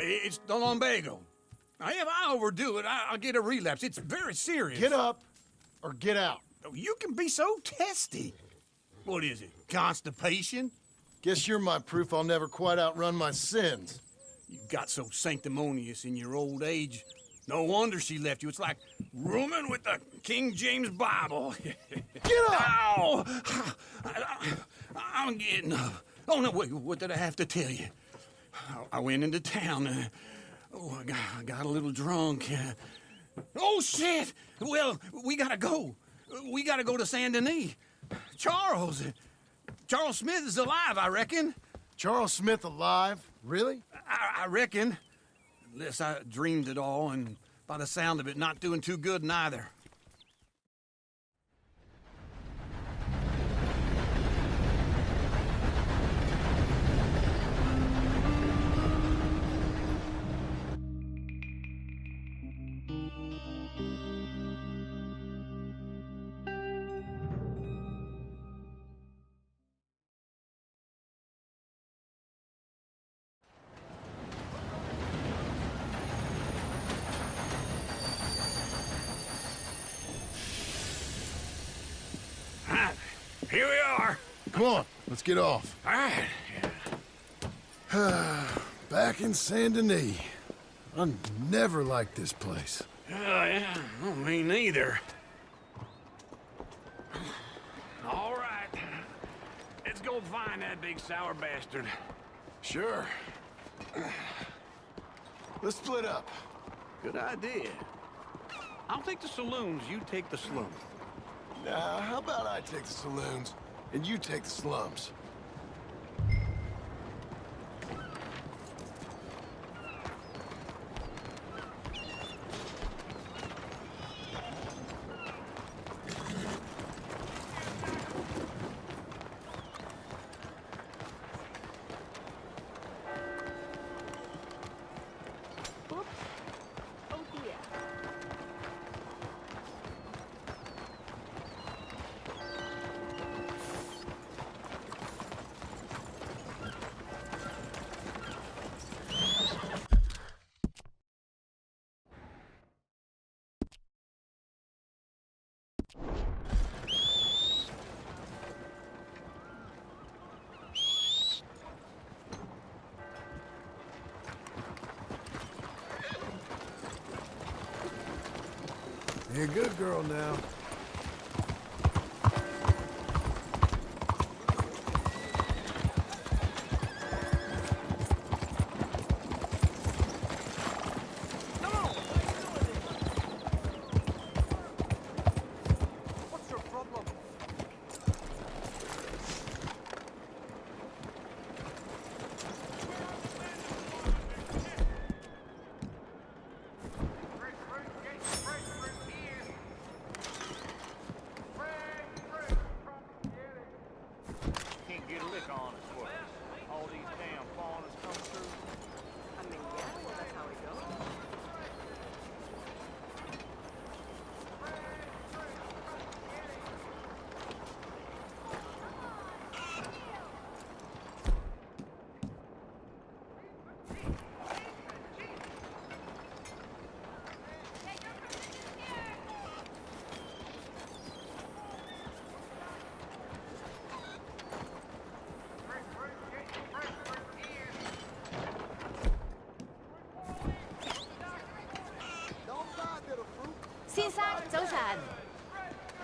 It's the lumbago. Now, if I overdo it, I'll get a relapse. It's very serious. Get up or get out. Oh, you can be so testy. What is it, constipation? Guess you're my proof I'll never quite outrun my sins. You got so sanctimonious in your old age. No wonder she left you. It's like rooming with the King James Bible. Get up! Ow! I'm getting up. Oh, no, wait, what did I have to tell you? I went into town. I got a little drunk. Oh, shit! Well, we gotta go. We gotta go to Saint Denis. Charles Smith is alive, I reckon. Charles Smith alive? Really? I reckon. Unless I dreamed it all, and by the sound of it, not doing too good neither. Here we are. Come on, let's get off. All right. Back in Saint Denis. I never liked this place. Yeah, well, me neither. All right. Let's go find that big sour bastard. Sure. Let's split up. Good idea. I'll take the saloons, you take the slums. Now, how about I take the saloons, and you take the slums? You're a good girl now.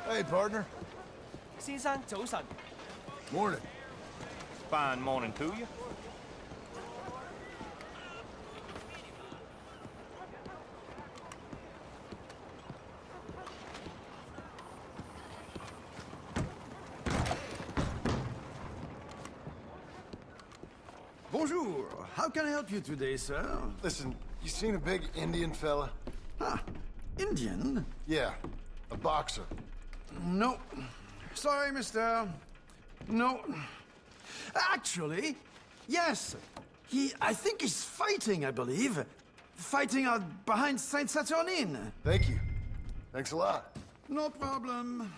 Hey, partner. 先生早晨 Morning. Fine morning to you. Bonjour. How can I help you today, sir? Listen, you seen a big Indian fella? Ah, Indian? Yeah, a boxer. No. Sorry, mister. No. Actually, yes. I think he's fighting, I believe. Fighting out behind Saint Saturnine. Thank you. Thanks a lot. No problem.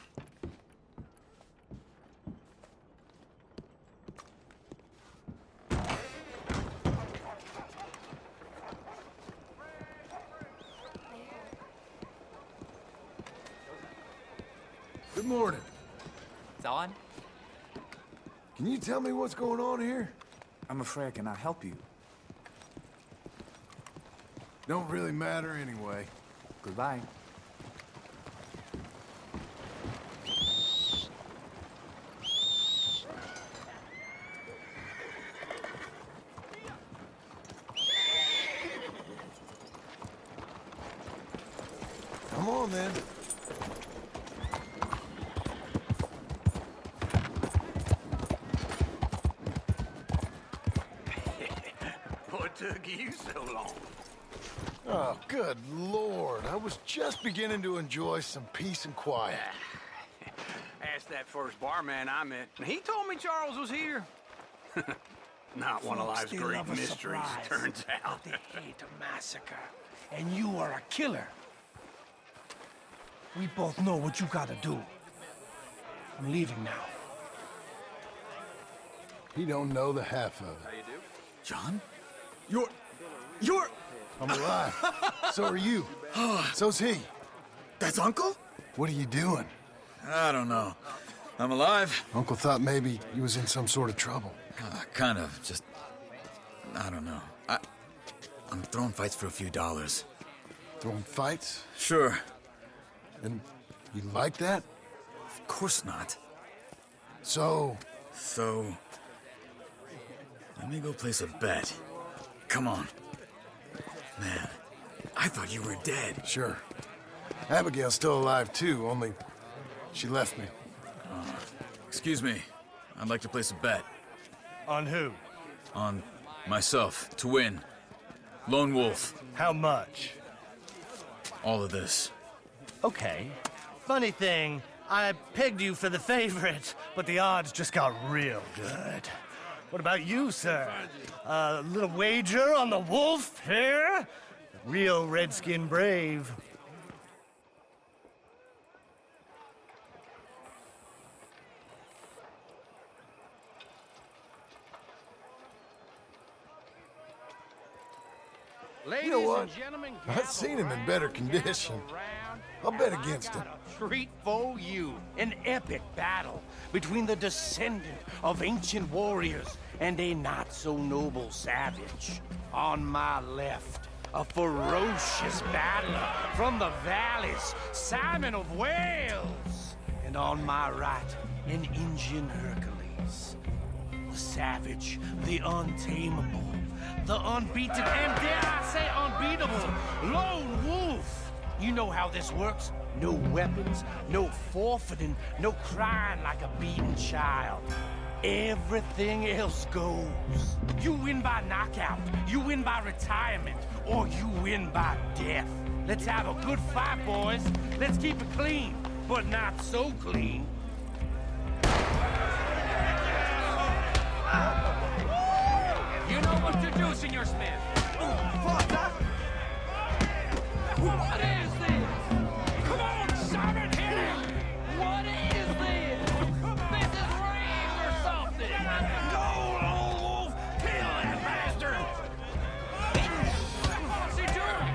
morning. 早安。 Can you tell me what's going on here? I'm afraid I cannot help you. Don't really matter anyway. Goodbye. Come on, then. What took you so long? Oh, good Lord. I was just beginning to enjoy some peace and quiet. Asked that first barman I met, and he told me Charles was here. Not one of life's They great love a mysteries, surprise, turns out. But they hate a massacre. And you are a killer. We both know what you gotta do. I'm leaving now. He don't know the half of it. John? You're... I'm alive. So are you. So's he. That's Uncle? What are you doing? I don't know. I'm alive. Uncle thought maybe he was in some sort of trouble. Kind of. Just... I don't know. I'm throwing fights for a few dollars. Throwing fights? Sure. And you like that? Of course not. So... So... Let me go place a bet. Come on. Man, I thought you were dead. Sure. Abigail's still alive, too, only she left me. Excuse me. I'd like to place a bet. On who? On myself, to win. Lone Wolf. How much? All of this. Okay. Funny thing, I pegged you for the favorite, but the odds just got real good. What about you, sir? A little wager on the wolf here? Real redskin brave. You know what? I've seen him in better condition. I'll bet against him. Treat for you. An epic battle between the descendant of ancient warriors and a not-so-noble savage. On my left, a ferocious battler from the valleys, Simon of Wales. And on my right, an Indian Hercules. The savage, the untamable, the unbeaten, and dare I say unbeatable, Lone Wolf. You know how this works. No weapons, no forfeiting, no crying like a beaten child. Everything else goes. You win by knockout, you win by retirement, or you win by death. Let's have a good fight, boys. Let's keep it clean, but not so clean. You know what to do, Senor Smith. What is this? Come on, Simon, hit him! What is this? This is rain or something! Go, Lone Wolf! Kill that bastard! What's he doing?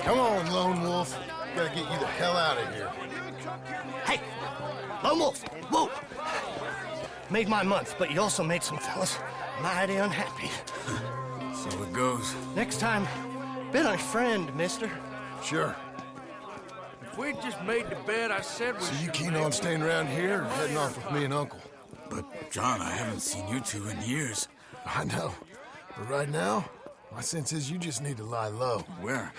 Come on, Lone Wolf. Gotta get you the hell out of here. Hey! Lone Wolf! Whoa! Made my month, but you also made some fellas mighty unhappy. So it goes. Next time, been a friend, mister. Sure. If we just made the bed I said we So you should keen make, on staying around here or heading off with me and Uncle? But, John, I haven't seen you two in years. I know. But right now, my sense is you just need to lie low. Where?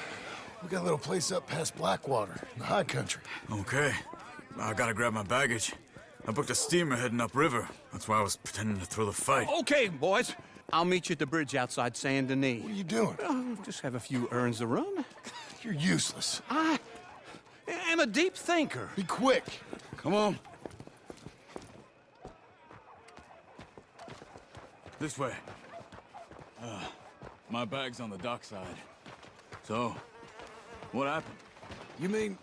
We got a little place up past Blackwater, in the high country. Okay. I gotta grab my baggage. I booked a steamer heading upriver. That's why I was pretending to throw the fight. Okay, boys. I'll meet you at the bridge outside Saint Denis. What are you doing? Just have a few errands to run. You're useless. I am a deep thinker. Be quick. Come on. This way. My bag's on the dockside. So, what happened? You mean...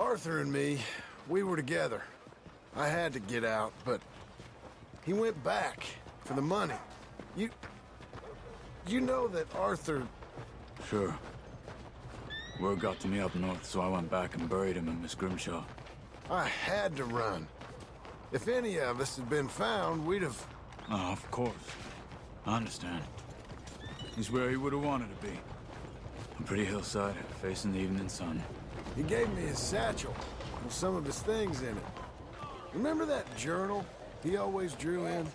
Arthur and me, we were together. I had to get out, but he went back for the money. You know that Arthur... Sure. Word got to me up north, so I went back and buried him in Miss Grimshaw. I had to run. If any of us had been found, we'd have... Oh, of course. I understand. He's where he would have wanted to be. A pretty hillside, facing the evening sun. He gave me his satchel with some of his things in it. Remember that journal he always drew in?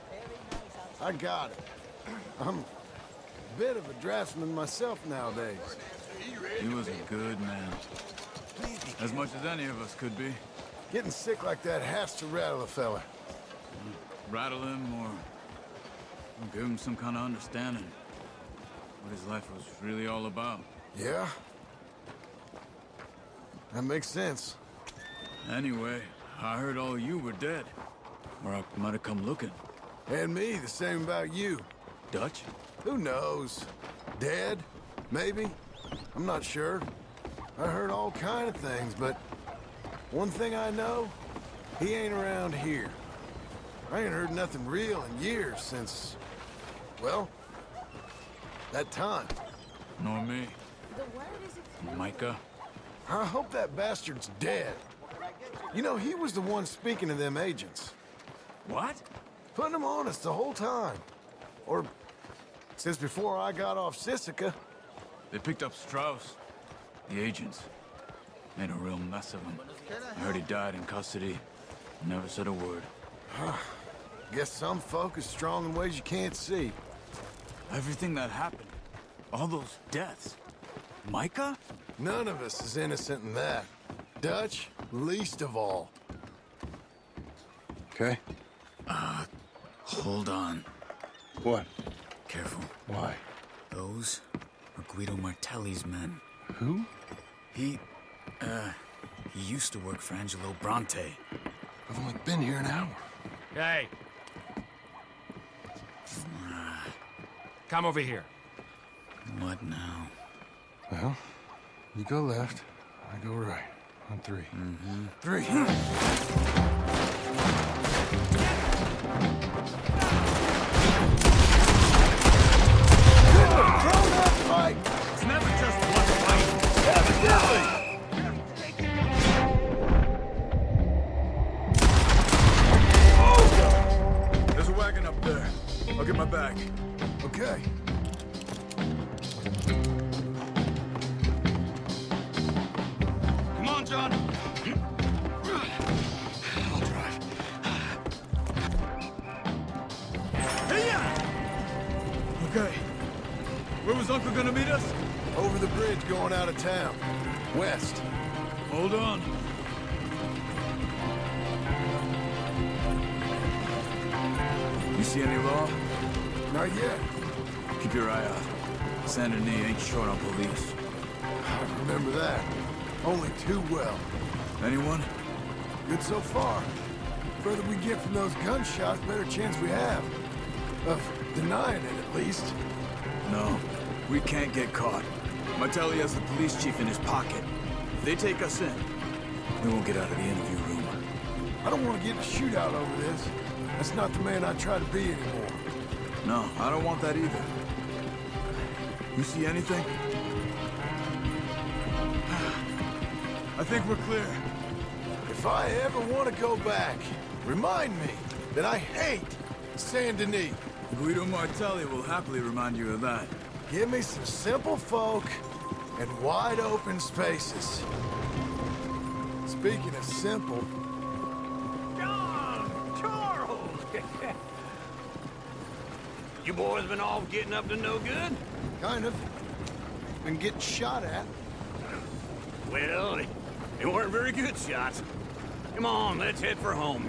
I got it. I'm a bit of a draftsman myself nowadays. He was a good man. As much as any of us could be. Getting sick like that has to rattle a fella. Rattle him or give him some kind of understanding. What his life was really all about. Yeah? That makes sense. Anyway, I heard all you were dead. Or I might have come looking. And me, the same about you. Dutch? Who knows? Dead? Maybe? I'm not sure. I heard all kind of things, but one thing I know, he ain't around here. I ain't heard nothing real in years since, well, that time. Nor me. Micah? I hope that bastard's dead. You know, he was the one speaking to them agents. What? Putting them on us the whole time. Or since before I got off Sisika. They picked up Strauss. The agents. Made a real mess of him. I heard he died in custody. Never said a word. Guess some folk is strong in ways you can't see. Everything that happened. All those deaths. Micah? None of us is innocent in that. Dutch, least of all. Okay? Hold on. What? Careful. Why? Those are Guido Martelli's men. Who? He used to work for Angelo Bronte. I've only been here an hour. Hey. Come over here. What now? Well, you go left, I go right. On three. Three. Fight! It's never just one fight. Evidently! There's a wagon up there. I'll get my bag. Okay. Come on, John. I'll drive. Okay. Where was Uncle gonna meet us? Over the bridge going out of town. West. Hold on. You see any law? Not yet. Keep your eye out. Saint Denis ain't short on police. I remember that. Only too well. Anyone? Good so far. Further we get from those gunshots, better chance we have. Of denying it, at least. No. We can't get caught. Martelli has the police chief in his pocket. If they take us in, we won't get out of the interview room. I don't want to get in a shootout over this. That's not the man I try to be anymore. No, I don't want that either. You see anything? I think we're clear. If I ever want to go back, remind me that I hate Saint Denis. Guido Martelli will happily remind you of that. Give me some simple folk and wide open spaces. Speaking of simple, John! Charles! You boys been all getting up to no good? kind of. Been getting shot at. Well, they weren't very good shots. Come on, let's head for home.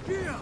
Yeah.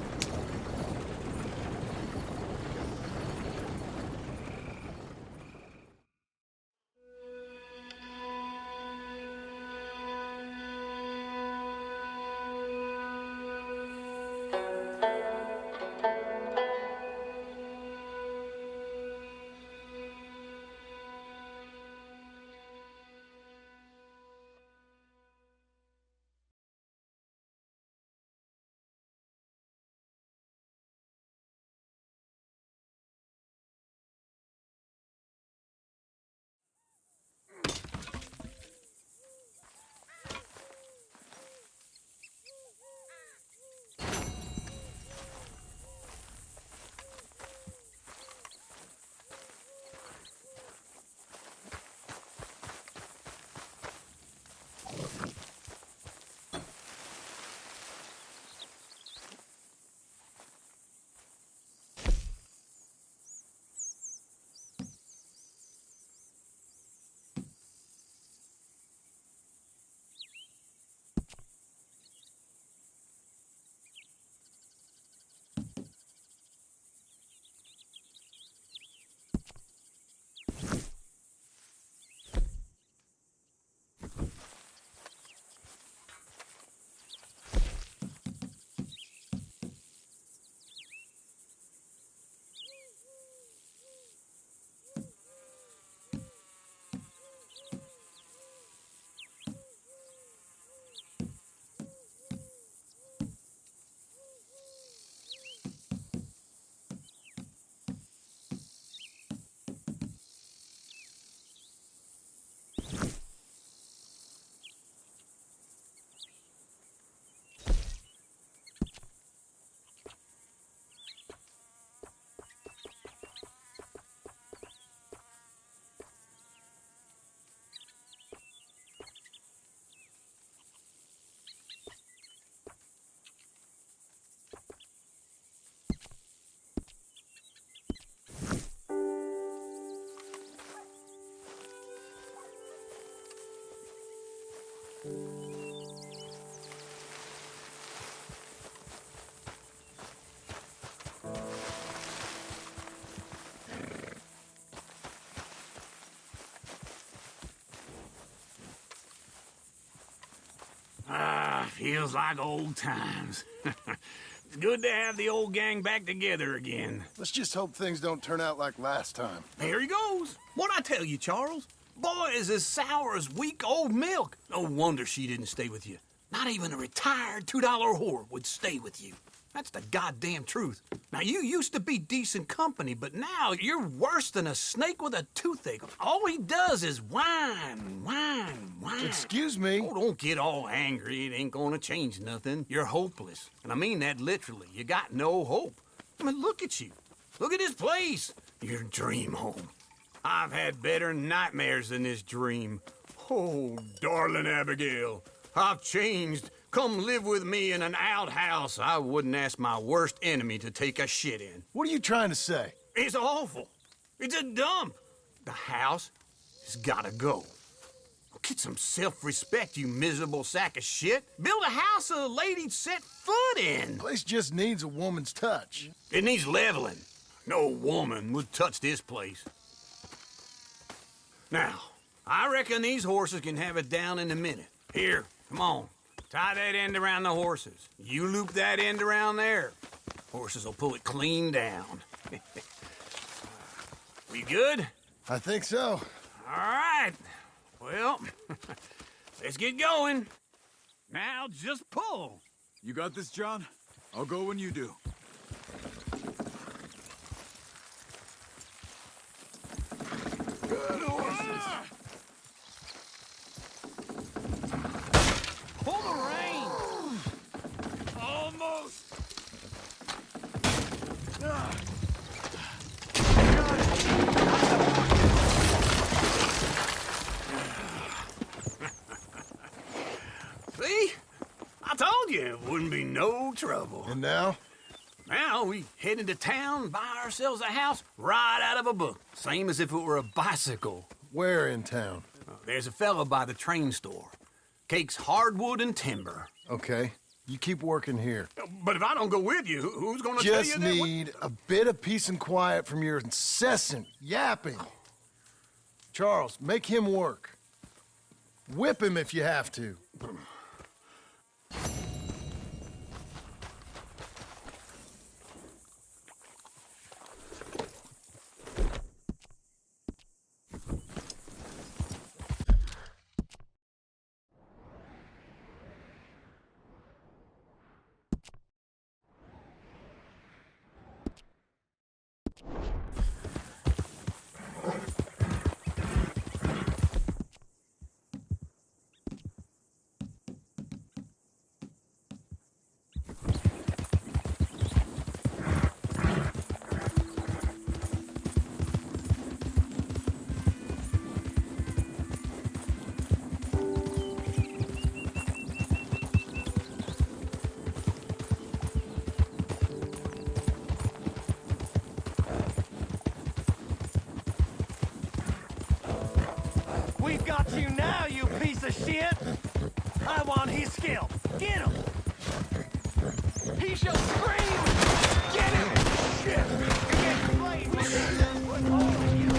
Feels like old times. It's good to have the old gang back together again. Let's just hope things don't turn out like last time. Here he goes. What'd I tell you, Charles? Boy is as sour as week-old milk. No wonder she didn't stay with you. Not even a retired $2 whore would stay with you. That's the goddamn truth. Now, you used to be decent company, but now you're worse than a snake with a toothache. All he does is whine, whine, whine. Excuse me? Oh, don't get all angry. It ain't gonna change nothing. You're hopeless. And I mean that literally. You got no hope. I mean, look at you. Look at this place. Your dream home. I've had better nightmares than this dream. Oh, darling Abigail, I've changed. Come live with me in an outhouse I wouldn't ask my worst enemy to take a shit in. What are you trying to say? It's awful. It's a dump. The house has gotta go. Get some self-respect, you miserable sack of shit. Build a house a lady'd set foot in. Place just needs a woman's touch. It needs leveling. No woman would touch this place. Now, I reckon these horses can have it down in a minute. Here, come on. Tie that end around the horses. You loop that end around there. Horses will pull it clean down. We good? I think so. All right. Well, let's get going. Now just pull. You got this, John? I'll go when you do. Good horses. Pull the rein. Almost! See? I told you it wouldn't be no trouble. And now? Now we head into town, buy ourselves a house right out of a book. Same as if it were a bicycle. Where in town? There's a fella by the train store. Cakes hardwood and timber. Okay. You keep working here. But if I don't go with you, who's gonna tell you Just that? need a bit of peace and quiet from your incessant yapping. Charles, make him work. Whip him if you have to. We've got you now, you piece of shit! I want his skill. Get him! He shall scream! Get him! Shit! You're getting played, man! Put all of you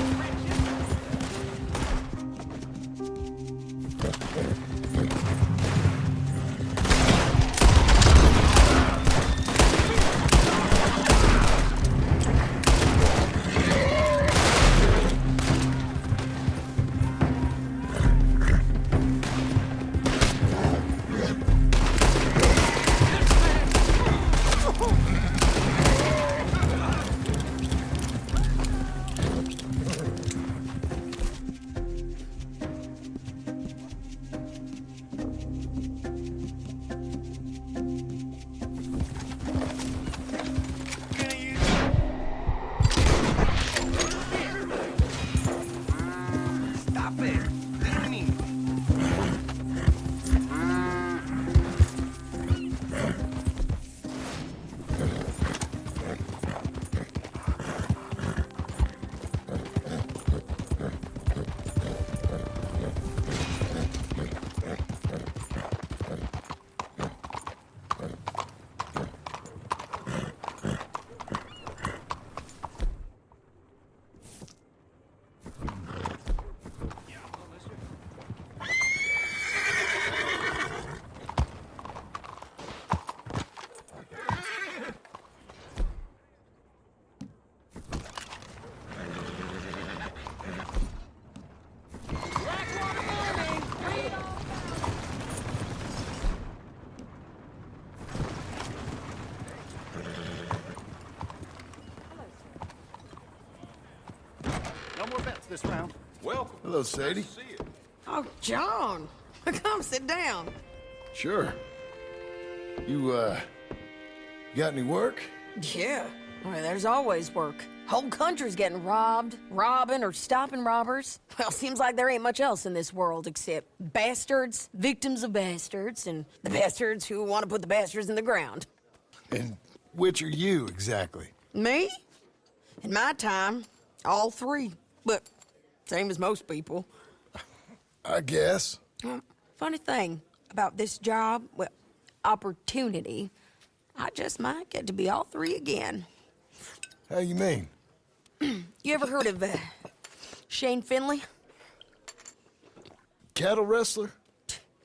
more bets this round. Welcome. Hello, Sadie. Nice to see you. Oh, John. Come sit down. Sure. You got any work? Yeah. Well, there's always work. Whole country's getting robbed, robbing, or stopping robbers. Well, seems like there ain't much else in this world except bastards, victims of bastards, and the bastards who want to put the bastards in the ground. And which are you, exactly? Me? In my time, all three. But same as most people. I guess. Funny thing about this job, well, opportunity, I just might get to be all three again. How you mean? You ever heard of Shane Finley? Cattle wrestler?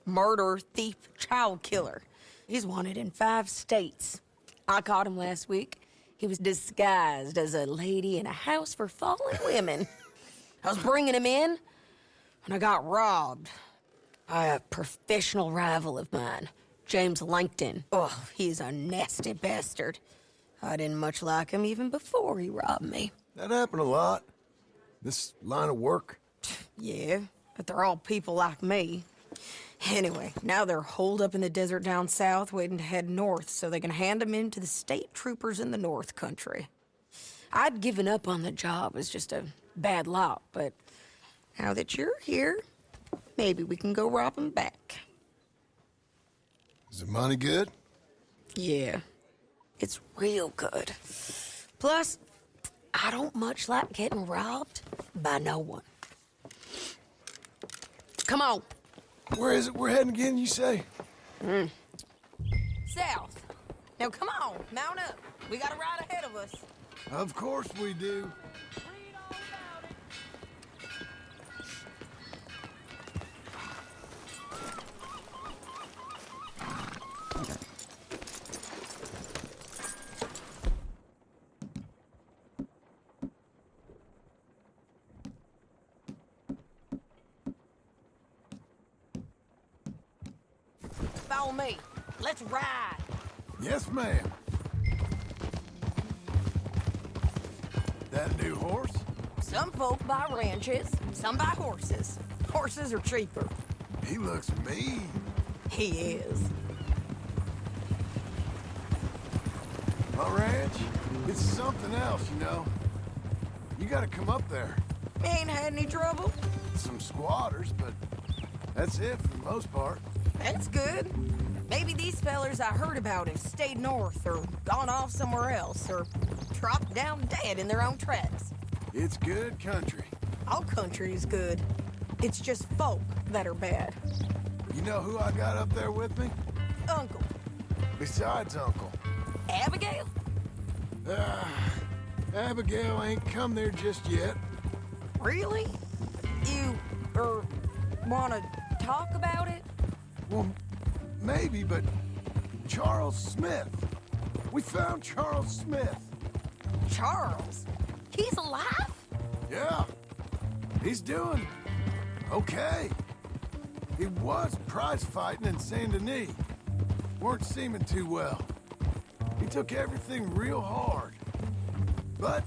Murderer, thief, child killer. He's wanted in 5 states. I caught him last week. He was disguised as a lady in a house for fallen women. I was bringing him in, and I got robbed by a professional rival of mine, James Langton. Oh, he's a nasty bastard. I didn't much like him even before he robbed me. That happened a lot. This line of work. Yeah, but they're all people like me. Anyway, now they're holed up in the desert down south, waiting to head north so they can hand them in to the state troopers in the north country. I'd given up on the job as just a bad lot, but now that you're here, maybe we can go rob them back. Is the money good? Yeah, it's real good. Plus, I don't much like getting robbed by no one. Come on. Where is it we're heading again, you say? South. Now come on, mount up. We got a ride ahead of us. Of course we do. Follow me. Let's ride. Yes, ma'am. That new horse? Some folk buy ranches, some buy horses. Horses are cheaper. He looks mean. He is. My ranch, it's something else, you know. You gotta come up there. Ain't had any trouble. Some squatters, but that's it for the most part. That's good. Maybe these fellers I heard about have stayed north or gone off somewhere else or dropped down dead in their own tracks. It's good country. All country is good. It's just folk that are bad. You know who I got up there with me? Uncle. Besides Uncle. Abigail? Abigail ain't come there just yet. Really? You, wanna talk about it? Well, maybe, but Charles Smith. We found Charles Smith. Charles? He's alive? Yeah. He's doing okay. He was prize fighting in Saint Denis. Weren't seeming too well. He took everything real hard. But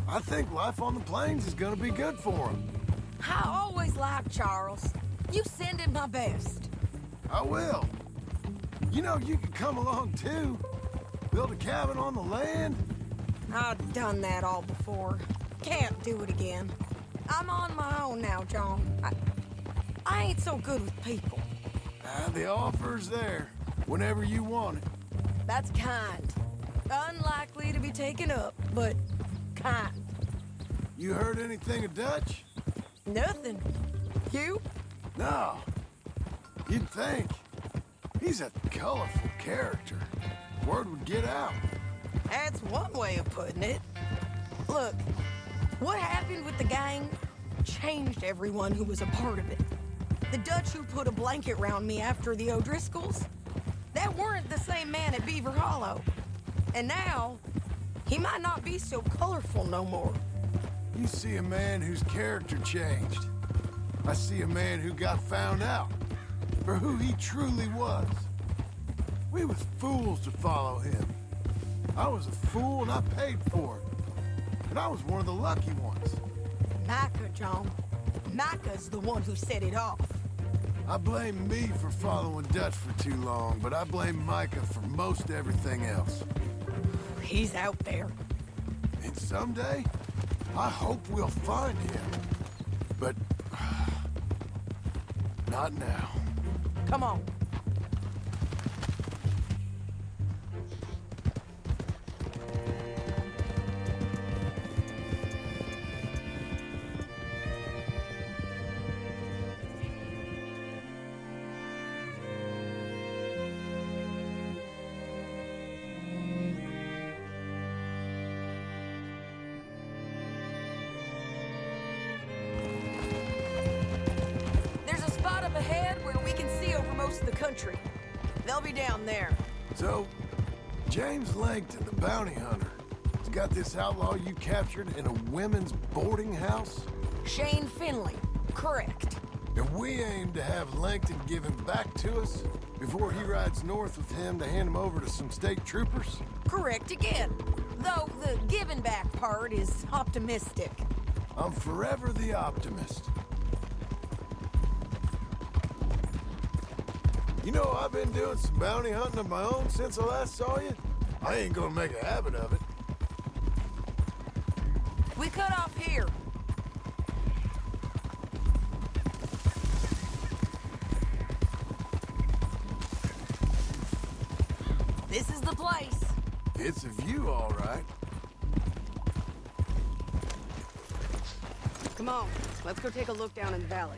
I think life on the plains is gonna be good for him. I always liked Charles. You send him my best. I will. You know, you can come along too. Build a cabin on the land. I've done that all before. Can't do it again. I'm on my own now, John. I ain't so good with people. The offer's there whenever you want it. That's kind. Unlikely to be taken up, but kind. You heard anything of Dutch? Nothing. You? No. You'd think. He's a colorful character. Word would get out. That's one way of putting it. Look, what happened with the gang changed everyone who was a part of it. The Dutch who put a blanket round me after the O'Driscolls, that weren't the same man at Beaver Hollow. And now, he might not be so colorful no more. You see a man whose character changed. I see a man who got found out for who he truly was. We was fools to follow him. I was a fool and I paid for it. But I was one of the lucky ones. Micah, John. Micah's the one who set it off. I blame me for following Dutch for too long, but I blame Micah for most everything else. He's out there. And someday, I hope we'll find him. But... not now. Come on. Ahead where we can see over most of the country. They'll be down there. So, James Langton, the bounty hunter, has got this outlaw you captured in a women's boarding house? Shane Finley, correct. And we aim to have Langton give him back to us before he rides north with him to hand him over to some state troopers? Correct again. Though the giving back part is optimistic. I'm forever the optimist. You know, I've been doing some bounty hunting of my own since I last saw you. I ain't gonna make a habit of it. We cut off here. This is the place. It's a view, all right. Come on, let's go take a look down in the valley.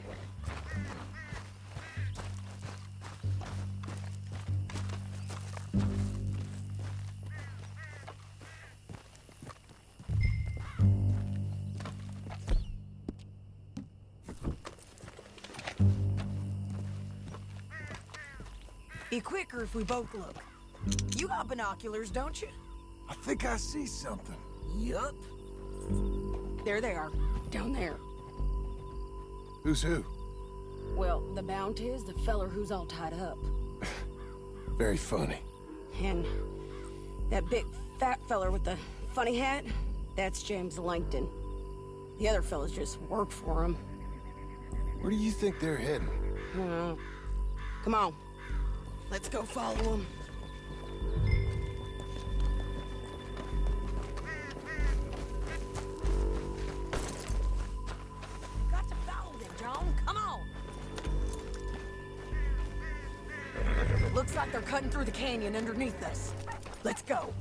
Be quicker if we both look. You got binoculars, don't you? I think I see something. Yup. There they are, down there. Who's who? Well, the bounty is the feller who's all tied up. Very funny. And that big fat feller with the funny hat, that's James Langton. The other fellas just work for him. Where do you think they're heading? Come on. Let's go follow him. Got to follow them, John. Come on. Looks like they're cutting through the canyon underneath us. Let's go.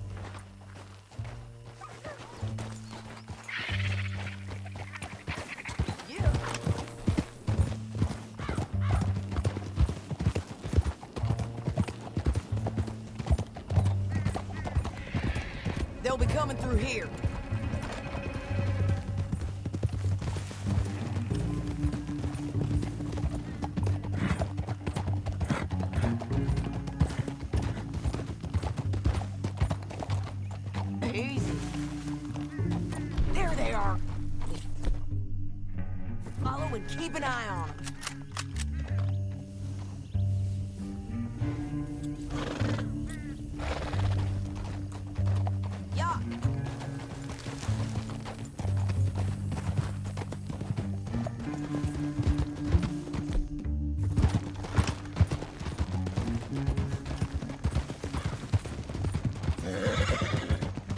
They'll be coming through here. Easy. There they are. Follow and keep an eye on them.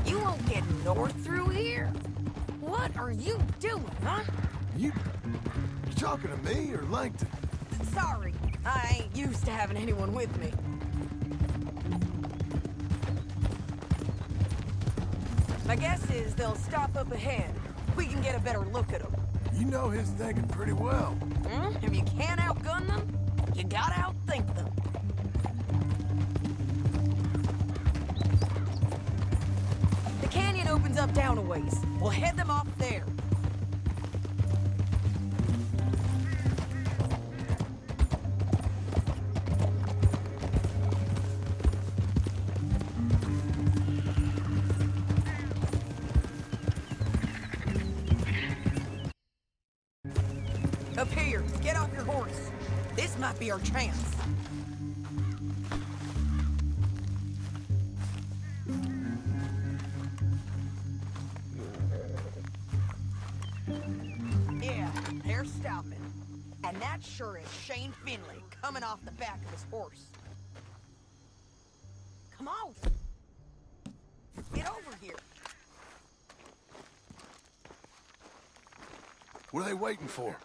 You won't get north through here? What are you doing, huh? You talking to me or Langton? Sorry, I ain't used to having anyone with me. My guess is they'll stop up ahead. We can get a better look at them. You know his thinking pretty well. If you can't outgun them, you gotta outthink them. The canyon opens up down a ways. We'll head them off there. Up here, get off your horse. This might be our chance. stopping. And that sure is Shane Finley coming off the back of his horse. Come on. Get over here. What are they waiting for?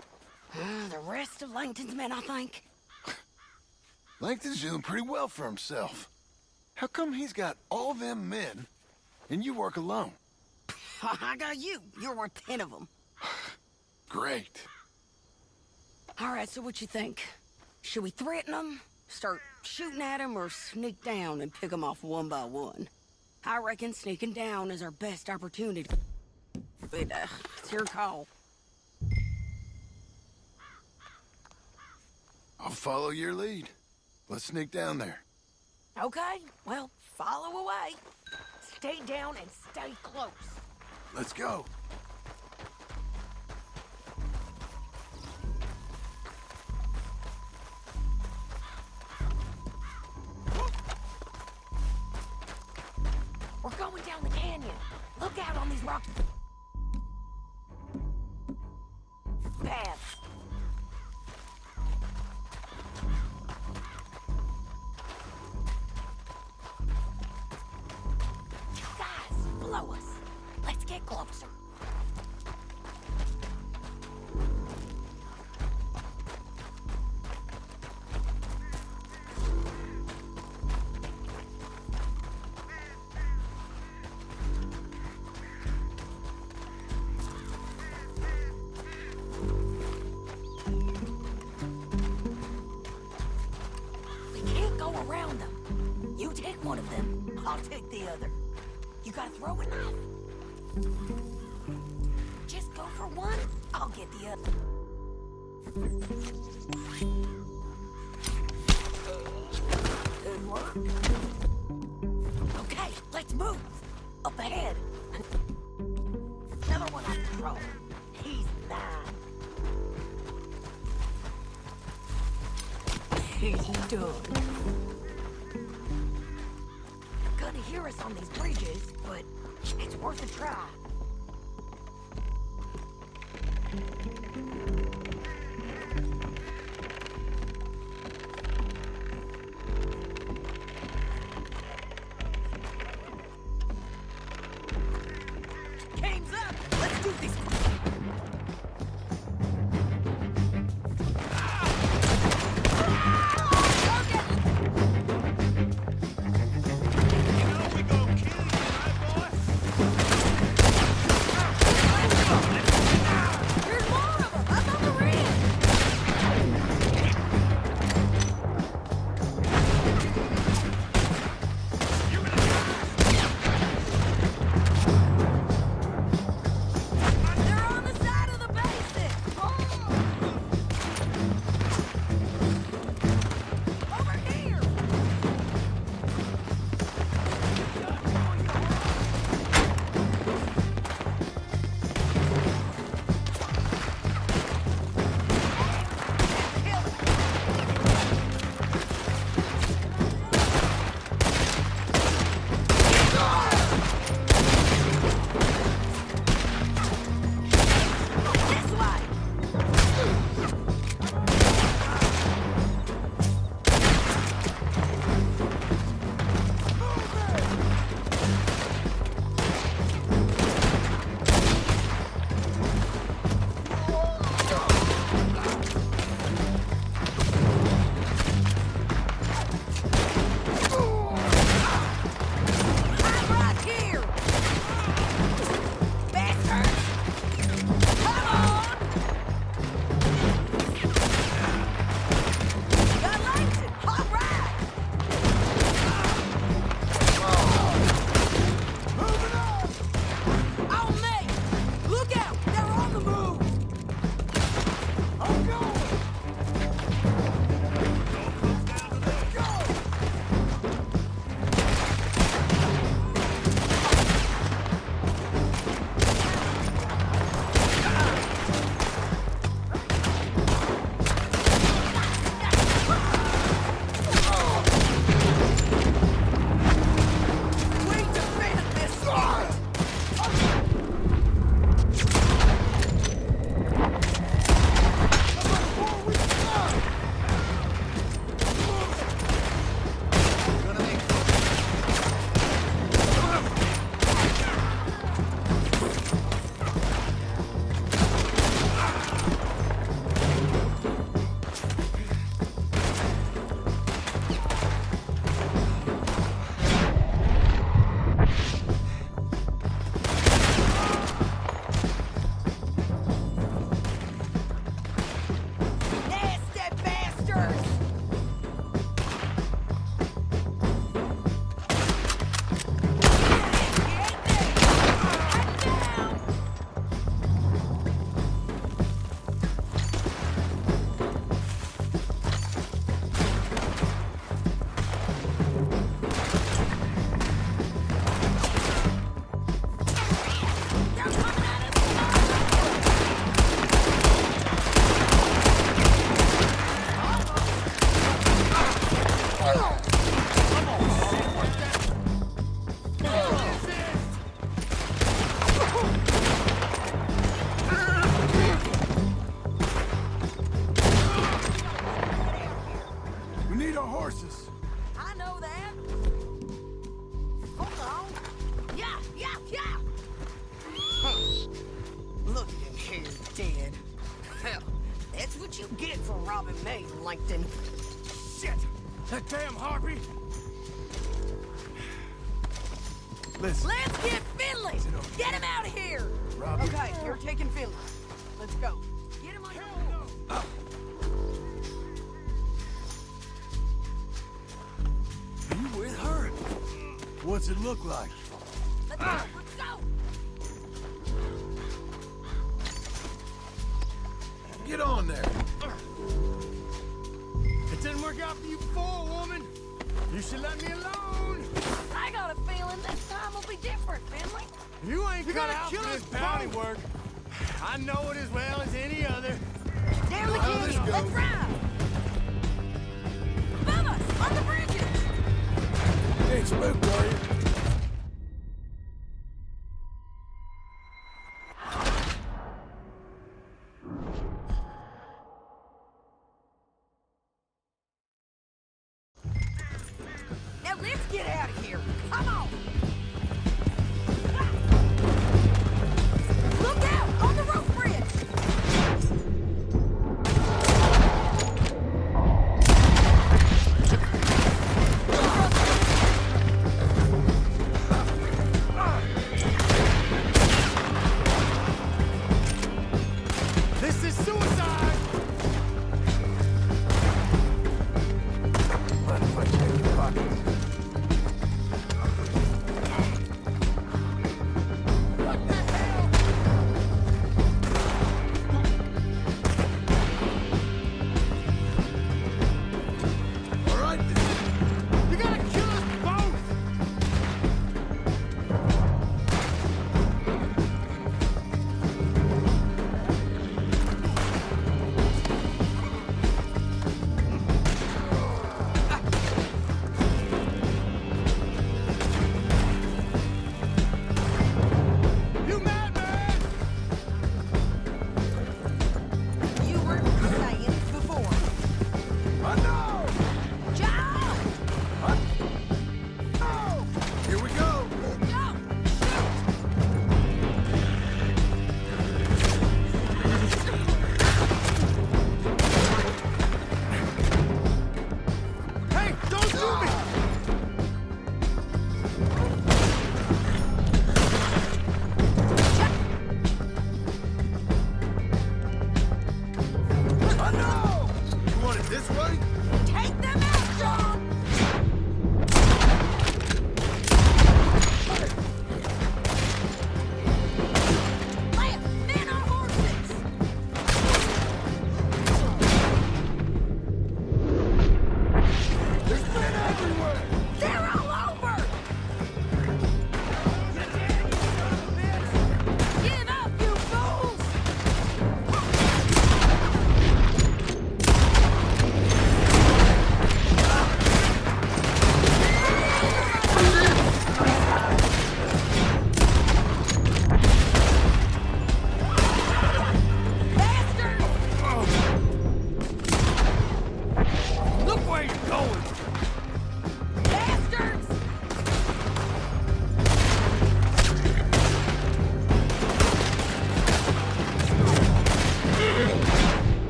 The rest of Langton's men, I think. Langton's doing pretty well for himself. How come he's got all them men, and you work alone? I got you. You're worth 10 of them. Great. All right, so what you think? Should we threaten them, start shooting at them, or sneak down and pick them off one by one? I reckon sneaking down is our best opportunity. But, it's your call. I'll follow your lead. Let's sneak down there. Okay, well, follow away. Stay down and stay close. Let's go. We're going down the canyon. Look out on these rocks. Paths. Guys, below us. Let's get closer. Around them. You take one of them, I'll take the other. You gotta throw a knife. Just go for one, I'll get the other. Good work. Okay, let's move. Up ahead. Another one on control. He's mine. He's done. Gonna hear us on these bridges, but it's worth a try. Game's up! Let's do this! Plankton. Shit! That damn harpy! Listen, Let's get Finley! Get him out of here! Robbie. Okay, you're taking Finley. Let's go. Get him on your own. You with her? What's it look like? Let's go! Let's go! Get on there. It didn't work out for you before, woman. You should let me alone. I got a feeling this time will be different, Finley. You ain't cut out for this bounty work. I know it as well as any other. Down the Well, let's canyon. go. Let's ride. Above us, on the bridges. Ain't spooked, are you? Now let's get out of here. Come on. Look out on the roof bridge.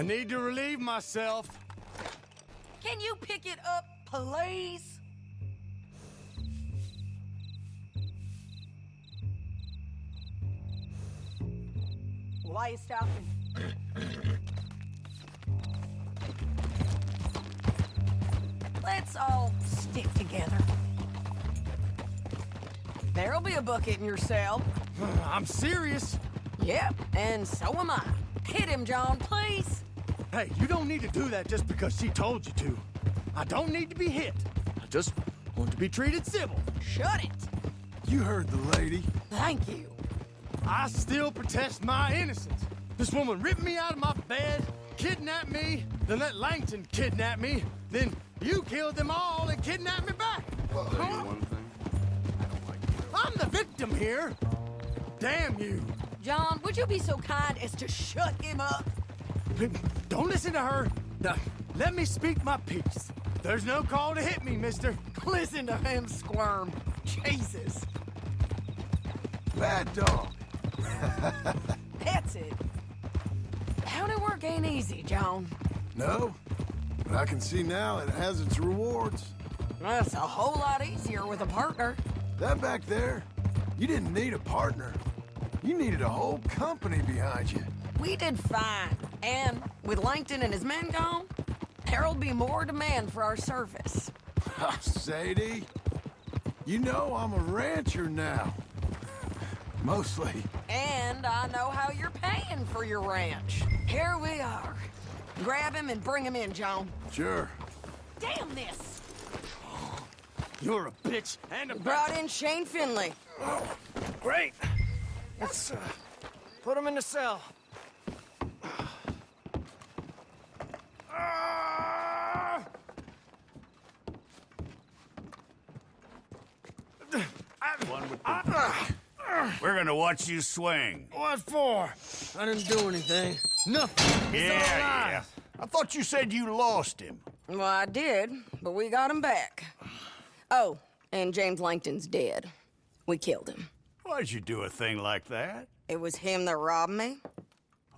I need to relieve myself. Can you pick it up, please? Why are you stopping? Let's all stick together. There'll be a bucket in your cell. I'm serious. Yep, and so am I. Hit him, John, please. Hey, you don't need to do that just because she told you to. I don't need to be hit. I just want to be treated civil. Shut it. You heard the lady. Thank you. I still protest my innocence. This woman ripped me out of my bed, kidnapped me, then let Langton kidnap me, then you killed them all and kidnapped me back. Huh? I'm the victim here. Damn you. John, would you be so kind as to shut him up? Don't listen to her. Now, let me speak my piece. There's no call to hit me, mister. Listen to him squirm. Jesus. Bad dog. That's it. County work ain't easy, John. No, but I can see now it has its rewards. That's a whole lot easier with a partner. That back there, you didn't need a partner. You needed a whole company behind you. We did fine. And with Langton and his men gone, there'll be more demand for our service. Sadie, you know I'm a rancher now. Mostly. And I know how you're paying for your ranch. Here we are. Grab him and bring him in, John. Sure. Damn this! You're a bitch and a Brought in Shane Finley. Great. Let's put him in the cell. We're gonna watch you swing. What for? I didn't do anything. Nothing. Yeah. I thought you said you lost him. Well, I did, but we got him back. Oh, and James Langton's dead. We killed him. Why'd you do a thing like that? It was him that robbed me.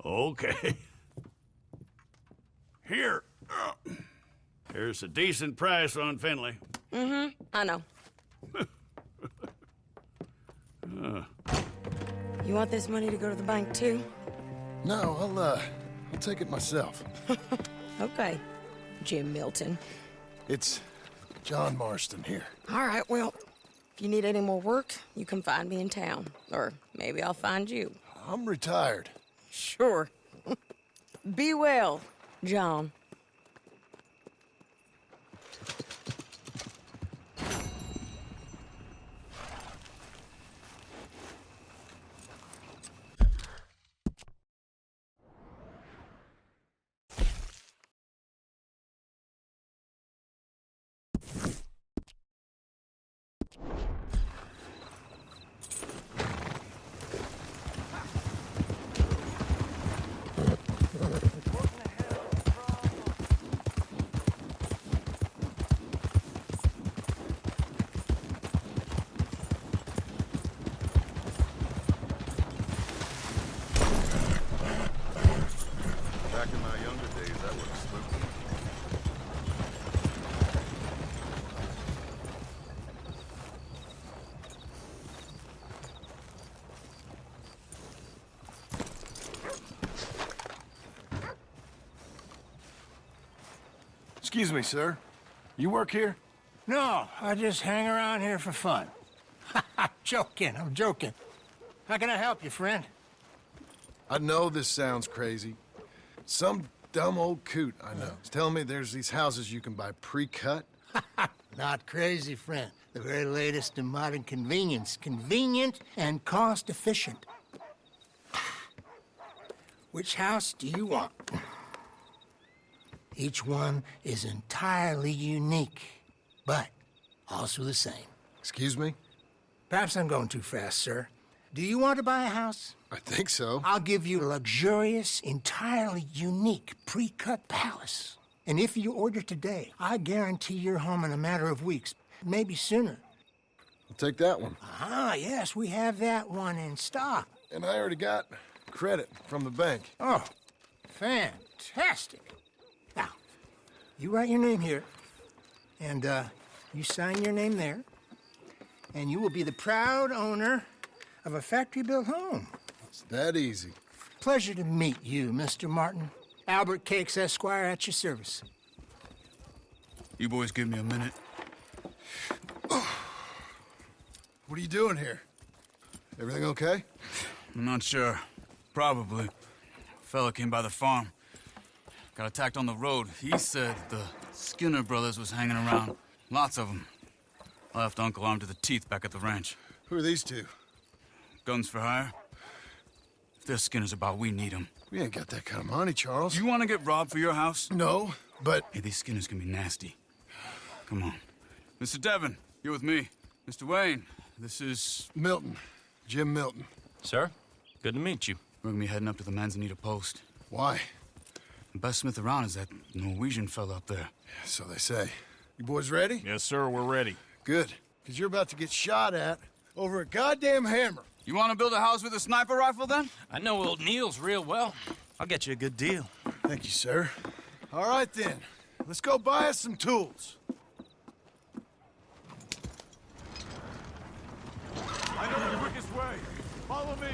Okay. Here. Here's a decent price on Finley. I know. You want this money to go to the bank, too? No, I'll take it myself. Okay, Jim Milton. It's John Marston here. All right, well, if you need any more work, you can find me in town. Or maybe I'll find you. I'm retired. Sure. Be well, John. Back in my younger days, that would have slipped me. Excuse me, sir. You work here? No, I just hang around here for fun. I'm joking. How can I help you, friend? I know this sounds crazy. Some dumb old coot I know is telling me there's these houses you can buy pre-cut. Not crazy, friend. The very latest in modern convenience. Convenient and cost-efficient. Which house do you want? Each one is entirely unique, but also the same. Excuse me? Perhaps I'm going too fast, sir. Do you want to buy a house? I think so. I'll give you a luxurious, entirely unique pre-cut palace. And if you order today, I guarantee you're home in a matter of weeks, maybe sooner. I'll take that one. Ah, yes, we have that one in stock. And I already got credit from the bank. Oh, Fantastic. Now, you write your name here, and you sign your name there, and you will be the proud owner of a factory-built home. It's that easy. Pleasure to meet you, Mr. Martin. Albert Cakes, Esquire, at your service. You boys give me a minute. What are you doing here? Everything okay? I'm not sure. Probably. A fella came by the farm. Got attacked on the road. He said the Skinner brothers was hanging around. Lots of them. I left Uncle armed to the teeth back at the ranch. Who are these two? Guns for hire? If they're Skinner's about, we need them. We ain't got that kind of money, Charles. You want to get robbed for your house? No, but... Hey, these Skinners can be nasty. Come on. Mr. Devon, you're with me. Mr. Wayne, this is... Milton. Jim Milton. Sir, good to meet you. We're gonna be heading up to the Manzanita post. Why? The best smith around is that Norwegian fella up there. So they say. You boys ready? Yes, sir, we're ready. Good. Because you're about to get shot at over a goddamn hammer. You want to build a house with a sniper rifle, then? I know old Neil's real well. I'll get you a good deal. Thank you, sir. All right, then. Let's go buy us some tools. I know the quickest way. Follow me.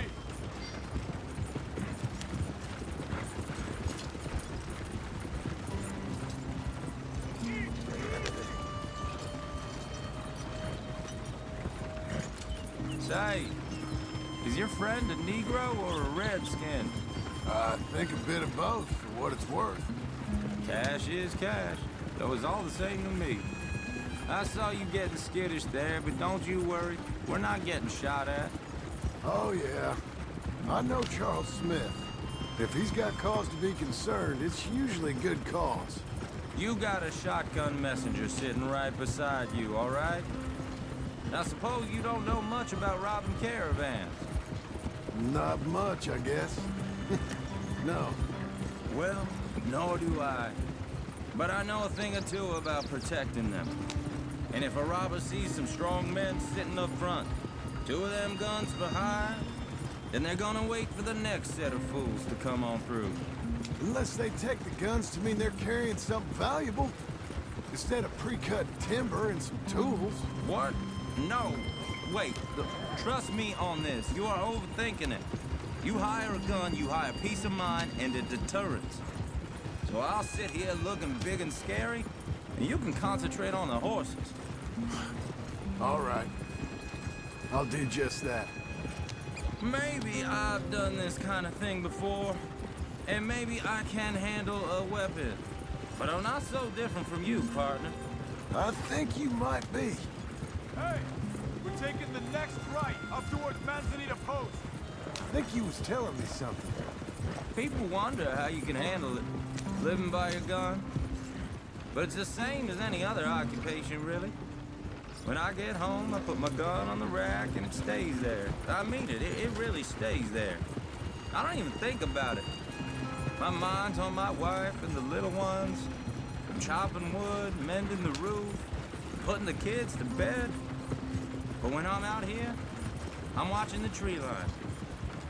Say, is your friend a Negro or a Redskin? I think a bit of both, for what it's worth. Cash is cash, though it's all the same to me. I saw you getting skittish there, but don't you worry. We're not getting shot at. Oh, yeah. I know Charles Smith. If he's got cause to be concerned, it's usually good cause. You got a shotgun messenger sitting right beside you, all right? Now suppose you don't know much about robbing caravans. Not much, I guess. No. Well, nor do I. But I know a thing or two about protecting them. And if a robber sees some strong men sitting up front, 2 of them guns for hire, then they're gonna wait for the next set of fools to come on through. Unless they take the guns to mean they're carrying something valuable. Instead of pre-cut timber and some tools. What? No. Wait. Trust me on this. You are overthinking it. You hire a gun, you hire peace of mind and a deterrence. So I'll sit here looking big and scary, and you can concentrate on the horses. All right. I'll do just that. Maybe I've done this kind of thing before, and maybe I can handle a weapon. But I'm not so different from you, partner. I think you might be. Hey, we're taking the next right up towards Manzanita Post. I think he was telling me something. People wonder how you can handle it, living by your gun. But it's the same as any other occupation, really. When I get home, I put my gun on the rack and it stays there. I mean it, it really stays there. I don't even think about it. My mind's on my wife and the little ones. I'm chopping wood, mending the roof, putting the kids to bed. But when I'm out here, I'm watching the tree line.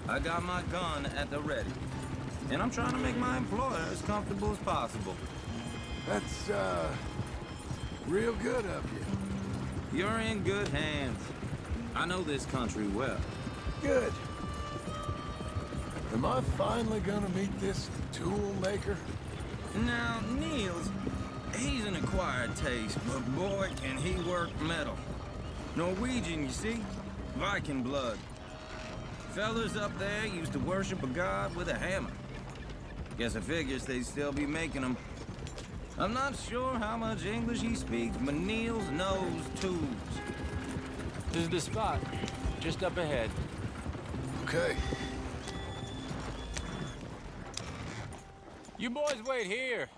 I got my gun at the ready. And I'm trying to make my employer as comfortable as possible. That's, real good of you. You're in good hands. I know this country well. Good. Am I finally gonna meet this tool maker? Now, Niels, he's an acquired taste, but boy, can he work metal. Norwegian, you see? Viking blood. Fellas up there used to worship a god with a hammer. Guess I figures they'd still be making them. I'm not sure how much English he speaks, but Niels knows tools. This is the spot, just up ahead. Okay. You boys wait here.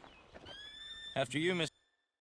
After you, Mr.